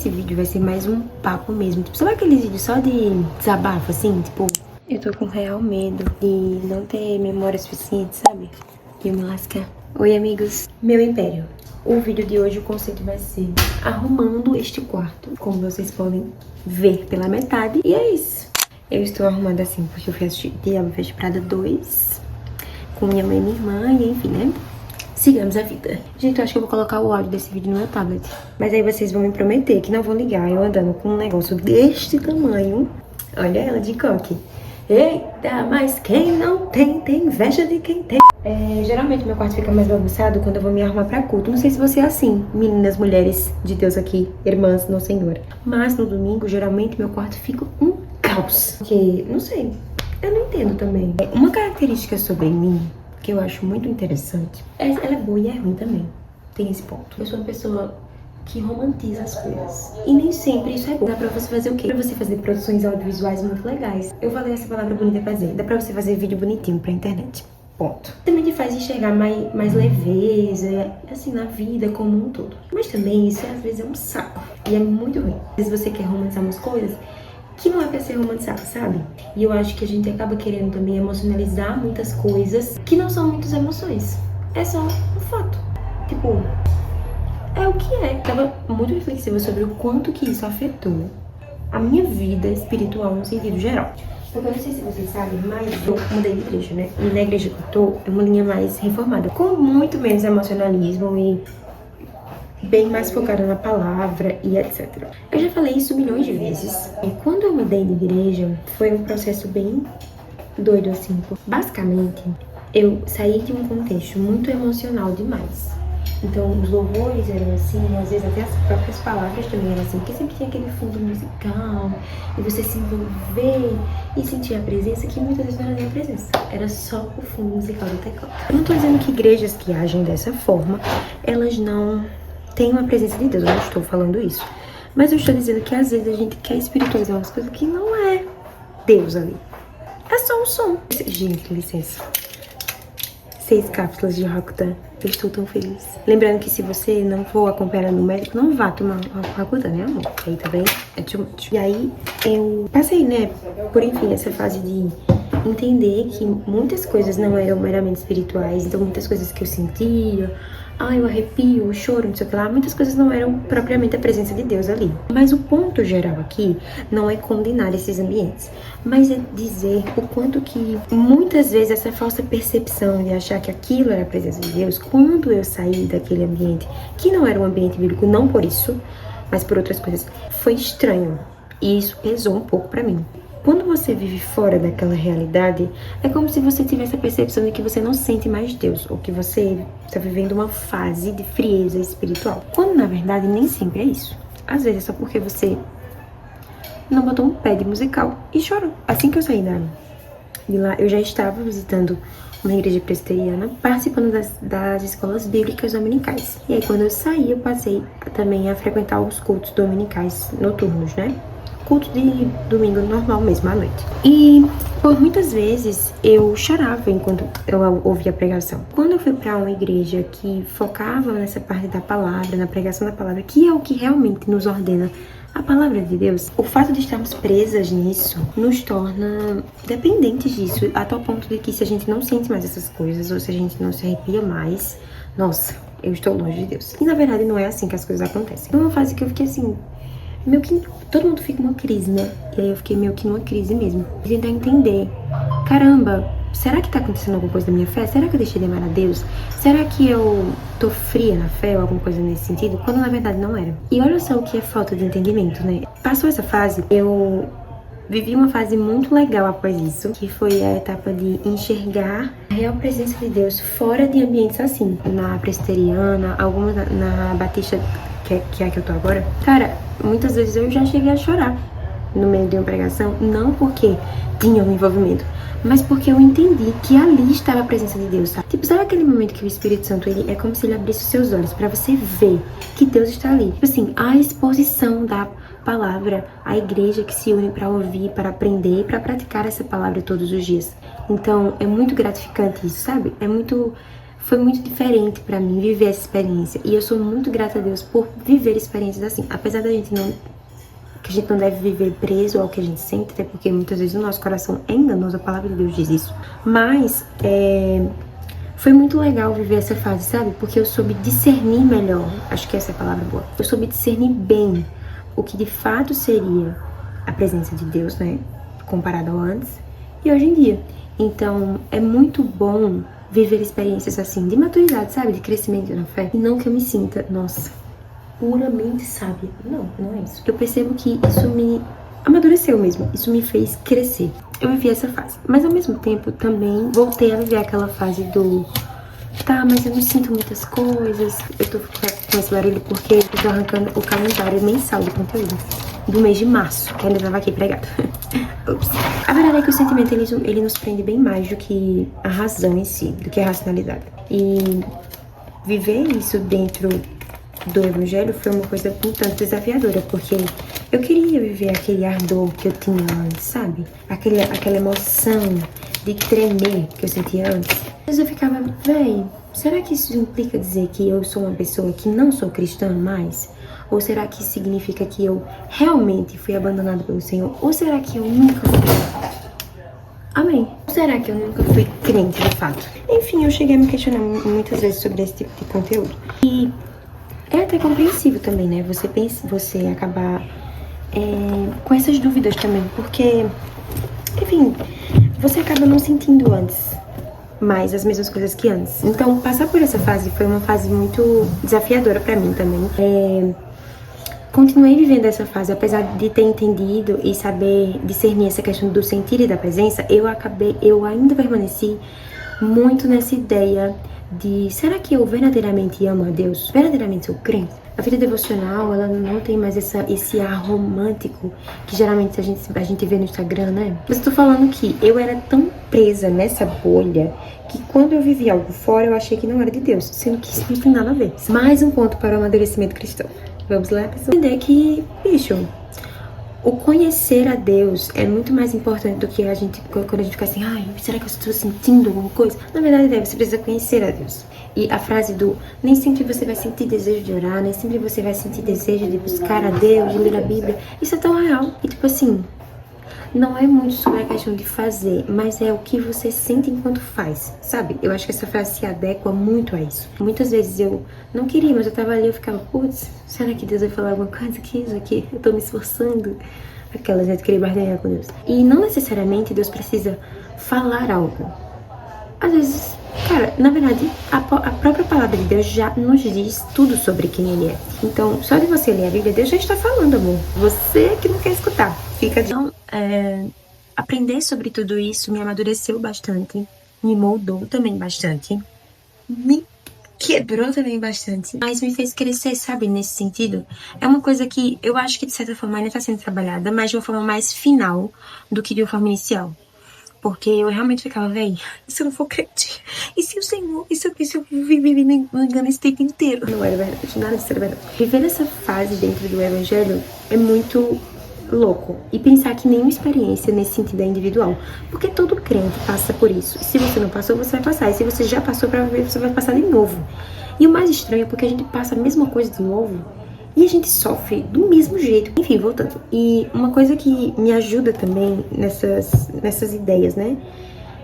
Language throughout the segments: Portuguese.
esse vídeo vai ser mais um papo mesmo. Tipo, sabe aqueles vídeos só de desabafo, assim? Tipo, eu tô com real medo de não ter memória suficiente, sabe? De me lascar. Oi, amigos. Meu império. O vídeo de hoje, o conceito vai ser arrumando este quarto. Como vocês podem ver pela metade. E é isso. Eu estou arrumando assim porque eu fui assistir Diabo Veste Prada 2 com minha mãe e minha irmã, e enfim, né? Sigamos a vida. Gente, eu acho que eu vou colocar o áudio desse vídeo no meu tablet. Mas aí vocês vão me prometer que não vão ligar eu andando com um negócio deste tamanho. Olha ela de coque. Eita, mas quem não tem, tem inveja de quem tem. Geralmente meu quarto fica mais bagunçado quando eu vou me arrumar pra culto. Não sei se você é assim, meninas, mulheres de Deus aqui, irmãs no Senhor. Mas no domingo, geralmente, meu quarto fica um caos. Porque, não sei, eu não entendo também. Uma característica sobre mim que eu acho muito interessante, ela é boa e é ruim também. Tem esse ponto. Eu sou uma pessoa que romantiza as coisas. E nem sempre isso é bom. Dá pra você fazer o quê? Pra você fazer produções audiovisuais muito legais. Eu falei essa palavra bonita fazer. Dá pra você fazer vídeo bonitinho pra internet. Ponto. Também te faz enxergar mais leveza, assim, na vida como um todo. Mas também isso às vezes é um saco. E é muito ruim. Às vezes você quer romantizar umas coisas que não é pra ser romantizado, sabe? E eu acho que a gente acaba querendo também emocionalizar muitas coisas que não são muitas emoções. É só um fato. Tipo, é o que é. Tava muito reflexiva sobre o quanto que isso afetou a minha vida espiritual no sentido geral. Porque eu não sei se vocês sabem, mas eu mudei de igreja, né? E na igreja que eu tô, é uma linha mais reformada, com muito menos emocionalismo e bem mais focada na palavra e etc. Eu já falei isso milhões de vezes. E quando eu mudei de igreja, foi um processo bem doido, assim. Basicamente, eu saí de um contexto muito emocional demais. Então, os louvores eram assim, às vezes até as próprias palavras também eram assim, porque sempre tinha aquele fundo musical, e você se envolver e sentir a presença, que muitas vezes não era nem a presença, era só o fundo musical do teclado. Eu não tô dizendo que igrejas que agem dessa forma, elas não têm uma presença de Deus, eu não estou falando isso. Mas eu estou dizendo que às vezes a gente quer espiritualizar umas coisas que não é Deus ali. É só um som. Gente, licença. 6 cápsulas de Rakutan. Eu estou tão feliz. Lembrando que se você não for acompanhar no médico, não vá tomar Rakutan, né, amor? Aí também é too much. E aí eu passei, né, por enfim, essa fase de entender que muitas coisas não eram meramente espirituais. Então muitas coisas que eu sentia, eu arrepio, eu choro, não sei o que lá, muitas coisas não eram propriamente a presença de Deus ali. Mas o ponto geral aqui não é condenar esses ambientes, mas é dizer o quanto que muitas vezes essa falsa percepção de achar que aquilo era a presença de Deus, quando eu saí daquele ambiente, que não era um ambiente bíblico, não por isso, mas por outras coisas, foi estranho. E isso pesou um pouco pra mim. Quando você vive fora daquela realidade, é como se você tivesse a percepção de que você não sente mais Deus, ou que você está vivendo uma fase de frieza espiritual. Quando, na verdade, nem sempre é isso. Às vezes é só porque você não botou um pé de musical e chorou. Assim que eu saí de lá, eu já estava visitando uma igreja presbiteriana, participando das escolas bíblicas dominicais. E aí, quando eu saí, eu passei também a frequentar os cultos dominicais noturnos, né? Culto de domingo normal mesmo, à noite. E por muitas vezes eu chorava enquanto eu ouvia a pregação. Quando eu fui pra uma igreja que focava nessa parte da palavra, na pregação da palavra, que é o que realmente nos ordena a palavra de Deus, o fato de estarmos presas nisso nos torna dependentes disso, a tal ponto de que se a gente não sente mais essas coisas, ou se a gente não se arrepia mais, nossa, eu estou longe de Deus. E na verdade não é assim que as coisas acontecem. É uma fase que eu fiquei assim, meio que todo mundo fica numa crise, né? E aí eu fiquei meio que numa crise mesmo. Tentar entender, caramba, será que tá acontecendo alguma coisa da minha fé? Será que eu deixei de amar a Deus? Será que eu tô fria na fé ou alguma coisa nesse sentido? Quando na verdade não era. E olha só o que é falta de entendimento, né? Passou essa fase, eu vivi uma fase muito legal após isso, que foi a etapa de enxergar a real presença de Deus fora de ambientes assim. Na presbiteriana, algumas na Batista, que é a que eu tô agora. Cara, muitas vezes eu já cheguei a chorar no meio de uma pregação, não porque tinha um envolvimento, mas porque eu entendi que ali estava a presença de Deus, sabe? Tipo, sabe aquele momento que o Espírito Santo, ele é como se ele abrisse os seus olhos pra você ver que Deus está ali. Tipo assim, a exposição da palavra, a igreja que se une pra ouvir, para aprender e pra praticar essa palavra todos os dias. Então, é muito gratificante isso, sabe? É muito foi muito diferente pra mim viver essa experiência. E eu sou muito grata a Deus por viver experiências assim. Apesar da gente não... que a gente não deve viver preso ao que a gente sente, até porque muitas vezes o nosso coração é enganoso, a palavra de Deus diz isso. Mas, foi muito legal viver essa fase, sabe? Porque eu soube discernir melhor, acho que essa é a palavra boa. Eu soube discernir bem o que de fato seria a presença de Deus, né? Comparado ao antes e hoje em dia. Então, é muito bom viver experiências assim, de maturidade, sabe? De crescimento na fé. E não que eu me sinta, nossa, puramente sábia. Não, não é isso. Eu percebo que isso me amadureceu mesmo. Isso me fez crescer. Eu vivi essa fase. Mas ao mesmo tempo, também voltei a viver aquela fase do... Tá, mas eu não sinto muitas coisas. Eu tô com esse barulho porque eu tô arrancando o calendário mensal de conteúdo do mês de março, que ainda tava aqui pregado. Ups. A verdade é que o sentimento, ele nos prende bem mais do que a razão em si, do que a racionalidade. E viver isso dentro do evangelho foi uma coisa um tanto desafiadora, porque eu queria viver aquele ardor que eu tinha antes, sabe? Aquela emoção de tremer que eu sentia antes. Mas eu ficava, véi, será que isso implica dizer que eu sou uma pessoa que não sou cristã mais? Ou será que significa que eu realmente fui abandonada pelo Senhor? Ou será que eu nunca fui? Amém. Ou será que eu nunca fui crente de fato? Enfim, eu cheguei a me questionar muitas vezes sobre esse tipo de conteúdo. E é até compreensível também, né? Você acabar com essas dúvidas também. Porque, enfim, você acaba não sentindo antes mais as mesmas coisas que antes. Então, passar por essa fase foi uma fase muito desafiadora pra mim também. Continuei vivendo essa fase, apesar de ter entendido e saber discernir essa questão do sentir e da presença, eu ainda permaneci muito nessa ideia de, será que eu verdadeiramente amo a Deus? Verdadeiramente sou crente? A vida devocional, ela não tem mais esse ar romântico que geralmente a gente vê no Instagram, né? Mas eu tô falando que eu era tão presa nessa bolha que quando eu vivi algo fora, eu achei que não era de Deus, sendo que isso não tem nada a ver. Mais um ponto para o amadurecimento cristão. Vamos lá, pessoal? Entender que, bicho, o conhecer a Deus é muito mais importante do que a gente, quando a gente fica assim, ai, será que eu estou sentindo alguma coisa? Na verdade, você precisa conhecer a Deus. E a frase do, nem sempre você vai sentir desejo de orar, nem sempre você vai sentir desejo de buscar a Deus, de ler a Bíblia, isso é tão real. E tipo assim, não é muito sobre a questão de fazer, mas é o que você sente enquanto faz, sabe? Eu acho que essa frase se adequa muito a isso. Muitas vezes eu não queria, mas eu tava ali, eu ficava, putz, será que Deus vai falar alguma coisa aqui, isso aqui? Eu tô me esforçando. Aquela gente querer barganhar com Deus. E não necessariamente Deus precisa falar algo. Às vezes, cara, na verdade, a própria palavra de Deus já nos diz tudo sobre quem Ele é. Então, só de você ler a Bíblia, Deus já está falando, amor. Você que não quer escutar. Fica de... Então, aprender sobre tudo isso me amadureceu bastante, me moldou também bastante, me quebrou também bastante, mas me fez crescer, sabe, nesse sentido. É uma coisa que eu acho que de certa forma ainda está sendo trabalhada, mas de uma forma mais final do que de uma forma inicial. Porque eu realmente ficava, véi, e se eu não for crente? E se o Senhor, e se eu viver me engano esse tempo inteiro? Não era verdade, nada disso era verdade. Viver essa fase dentro do Evangelho é muito louco. E pensar que nenhuma experiência nesse sentido é individual. Porque todo crente passa por isso. E se você não passou, você vai passar. E se você já passou pra ver, você vai passar de novo. E o mais estranho é porque a gente passa a mesma coisa de novo e a gente sofre do mesmo jeito. Enfim, voltando. E uma coisa que me ajuda também nessas ideias, né?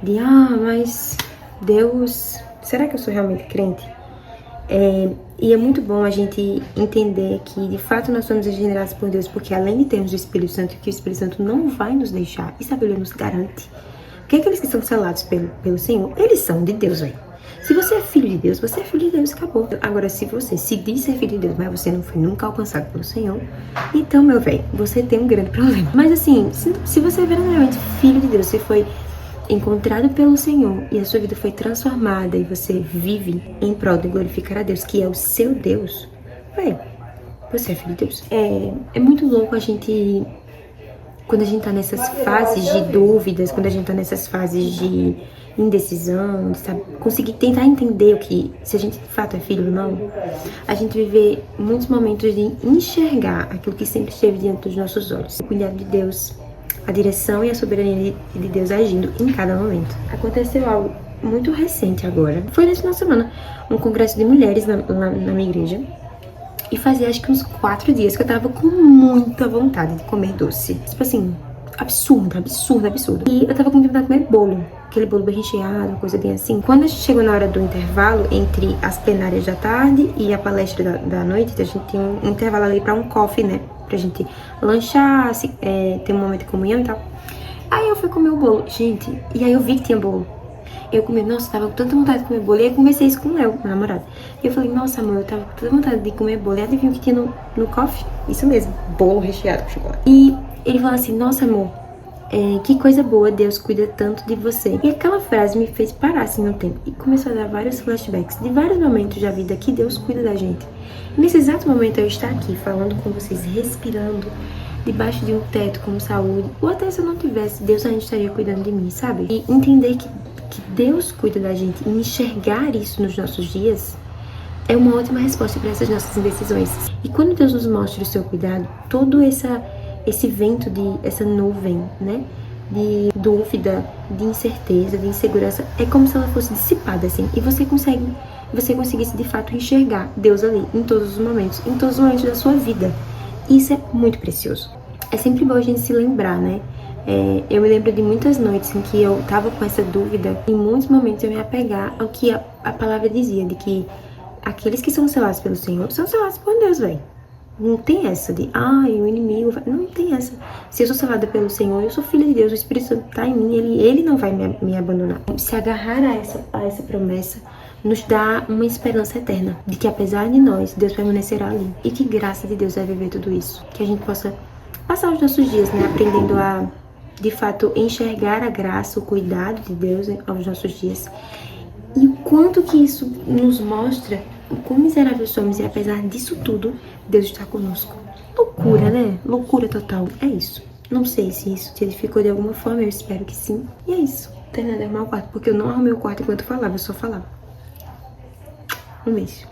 De, mas Deus... Será que eu sou realmente crente? E é muito bom a gente entender que, de fato, nós somos regenerados por Deus, porque além de termos o Espírito Santo, que o Espírito Santo não vai nos deixar, e sabe, Ele nos garante. Porque aqueles que são selados pelo Senhor, eles são de Deus, velho. Se você é filho de Deus, você é filho de Deus, acabou. Agora, se você se diz ser filho de Deus, mas você não foi nunca alcançado pelo Senhor, então, meu velho, você tem um grande problema. Mas assim, se você é verdadeiramente filho de Deus, você foi encontrado pelo Senhor e a sua vida foi transformada e você vive em prol de glorificar a Deus, que é o seu Deus, véi, você é filho de Deus. É muito louco a gente, quando a gente tá nessas fases de dúvidas, quando a gente tá nessas fases de indecisão, sabe, conseguir tentar entender o que, se a gente de fato é filho ou não, a gente viver muitos momentos de enxergar aquilo que sempre esteve diante dos nossos olhos, o cuidado de Deus, a direção e a soberania de Deus agindo em cada momento. Aconteceu algo muito recente agora. Foi nesse final de semana, um congresso de mulheres lá na minha igreja. E fazia acho que uns 4 dias que eu tava com muita vontade de comer doce. Tipo assim, absurdo. E eu tava com vontade de comer bolo. Aquele bolo bem recheado, coisa bem assim. Quando a gente chegou na hora do intervalo, entre as plenárias da tarde e a palestra da noite, a gente tinha um intervalo ali pra um coffee, né? Pra gente lanchar, ter um momento de comunhão e tal. Aí eu fui comer o bolo. Gente, e aí eu vi que tinha bolo. Eu comi, nossa, tava com tanta vontade de comer bolo. E aí eu conversei isso com o Léo, meu namorado. E eu falei, nossa, amor, eu tava com tanta vontade de comer bolo. E adivinha o que tinha no coffee? Isso mesmo, bolo recheado com chocolate. E ele falou assim, nossa, amor, que coisa boa, Deus cuida tanto de você. E aquela frase me fez parar assim no tempo. E começou a dar vários flashbacks de vários momentos da vida que Deus cuida da gente. E nesse exato momento eu estar aqui falando com vocês, respirando debaixo de um teto com saúde. Ou até se eu não tivesse, Deus ainda estaria cuidando de mim, sabe? E entender que Deus cuida da gente e enxergar isso nos nossos dias é uma ótima resposta para essas nossas indecisões. E quando Deus nos mostra o seu cuidado, todo esse vento essa nuvem, né, de dúvida, de incerteza, de insegurança, é como se ela fosse dissipada, assim, e você conseguisse de fato enxergar Deus ali, em todos os momentos da sua vida. Isso é muito precioso. É sempre bom a gente se lembrar, né? Eu me lembro de muitas noites em que eu tava com essa dúvida. Em muitos momentos eu me apegar ao que a palavra dizia, de que aqueles que são selados pelo Senhor são selados por Deus, velho. Não tem essa de, o inimigo vai... Não tem essa. Se eu sou selada pelo Senhor, eu sou filha de Deus, o Espírito Santo tá em mim, ele não vai me abandonar. Se agarrar a essa promessa nos dá uma esperança eterna, de que apesar de nós, Deus permanecerá ali. E que graça de Deus vai viver tudo isso. Que a gente possa passar os nossos dias, né, aprendendo a, de fato, enxergar a graça, o cuidado de Deus aos nossos dias. E o quanto que isso nos mostra o quão miseráveis somos e apesar disso tudo, Deus está conosco. Loucura, né? Loucura total. É isso. Não sei se isso te edificou de alguma forma, eu espero que sim. E é isso. Não tem nada de arrumar o quarto, porque eu não arrumei o quarto enquanto eu falava, eu só falava. Um beijo.